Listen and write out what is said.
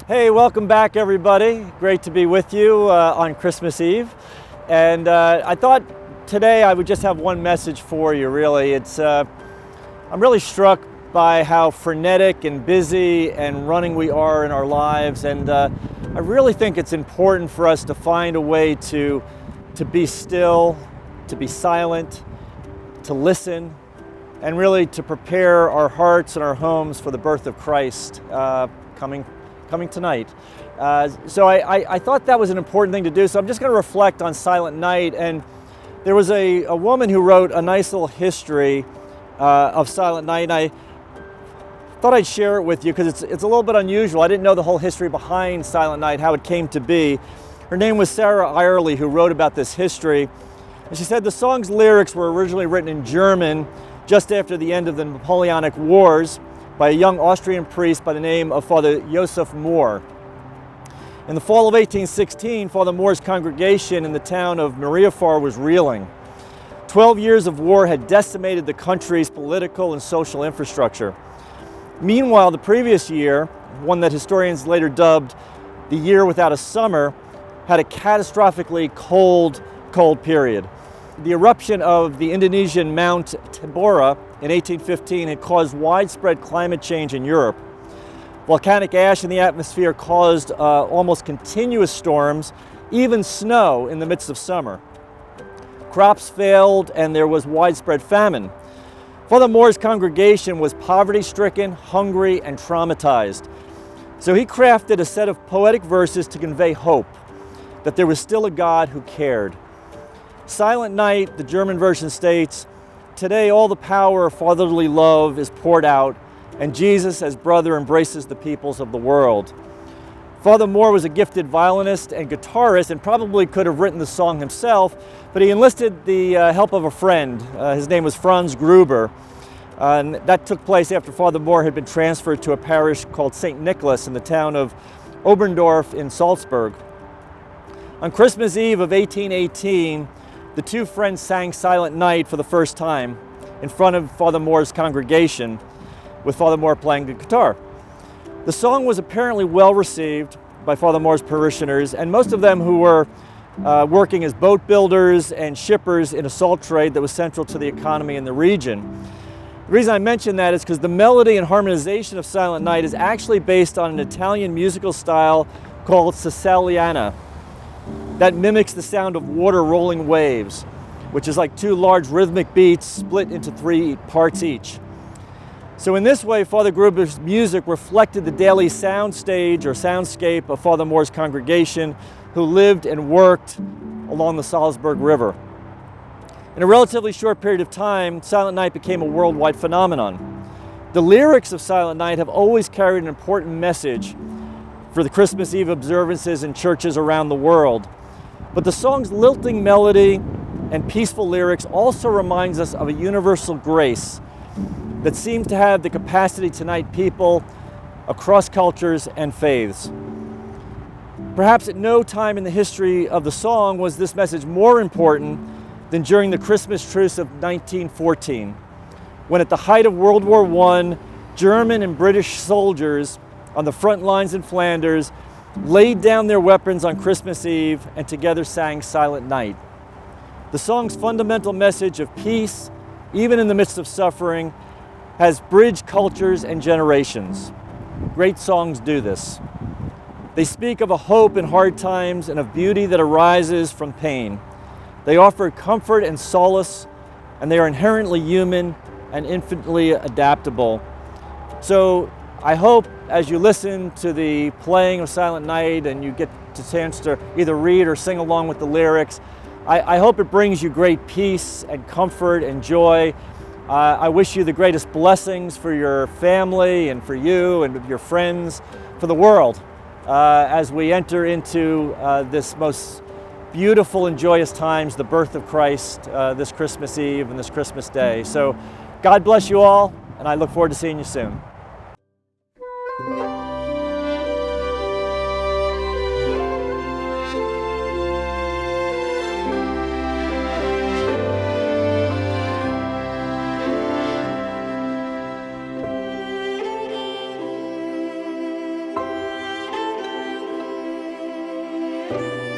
Hey, welcome back everybody. Great to be with you on Christmas Eve. And I thought today I would just have one message for you, really. I'm really struck by how frenetic and busy and running we are in our lives. And I really think it's important for us to find a way to be still, to be silent, to listen, and really to prepare our hearts and our homes for the birth of Christ coming tonight. So I thought that was an important thing to do. So I'm just going to reflect on Silent Night. And there was a woman who wrote a nice little history of Silent Night. And I thought I'd share it with you because it's a little bit unusual. I didn't know the whole history behind Silent Night, how it came to be. Her name was Sarah Irely, who wrote about this history. And she said the song's lyrics were originally written in German just after the end of the Napoleonic Wars by a young Austrian priest by the name of Father Joseph Mohr. In the fall of 1816, Father Mohr's congregation in the town of Mariafar was reeling. 12 years of war had decimated the country's political and social infrastructure. Meanwhile, the previous year, one that historians later dubbed the year without a summer, had a catastrophically cold period. The eruption of the Indonesian Mount Tambora in 1815 had caused widespread climate change in Europe. Volcanic ash in the atmosphere caused almost continuous storms, even snow in the midst of summer. Crops failed and there was widespread famine. Father Mohr's congregation was poverty-stricken, hungry, and traumatized. So he crafted a set of poetic verses to convey hope, that there was still a God who cared. Silent Night, the German version states, "Today all the power of fatherly love is poured out, and Jesus as brother embraces the peoples of the world." Father Mohr was a gifted violinist and guitarist and probably could have written the song himself, but he enlisted the help of a friend. His name was Franz Gruber. And that took place after Father Mohr had been transferred to a parish called St. Nicholas in the town of Oberndorf in Salzburg. On Christmas Eve of 1818, the two friends sang Silent Night for the first time in front of Father Mohr's congregation, with Father Mohr playing the guitar. The song was apparently well received by Father Mohr's parishioners, and most of them who were working as boat builders and shippers in a salt trade that was central to the economy in the region. The reason I mention that is because the melody and harmonization of Silent Night is actually based on an Italian musical style called Siciliana that mimics the sound of water rolling waves, which is like two large rhythmic beats split into 3 parts each. So in this way, Father Gruber's music reflected the daily soundstage or soundscape of Father Mohr's congregation, who lived and worked along the Salzburg River. In a relatively short period of time, Silent Night became a worldwide phenomenon. The lyrics of Silent Night have always carried an important message for the Christmas Eve observances in churches around the world. But the song's lilting melody and peaceful lyrics also reminds us of a universal grace that seems to have the capacity to unite people across cultures and faiths. Perhaps at no time in the history of the song was this message more important than during the Christmas truce of 1914, when at the height of World War I, German and British soldiers on the front lines in Flanders laid down their weapons on Christmas Eve and together sang Silent Night. The song's fundamental message of peace, even in the midst of suffering, has bridged cultures and generations. Great songs do this. They speak of a hope in hard times and of beauty that arises from pain. They offer comfort and solace, and they are inherently human and infinitely adaptable. So I hope as you listen to the playing of Silent Night and you get the chance to either read or sing along with the lyrics, I hope it brings you great peace and comfort and joy. I wish you the greatest blessings for your family and for you and your friends, for the world, as we enter into this most beautiful and joyous times, the birth of Christ, this Christmas Eve and this Christmas Day. So God bless you all, and I look forward to seeing you soon. Abbey.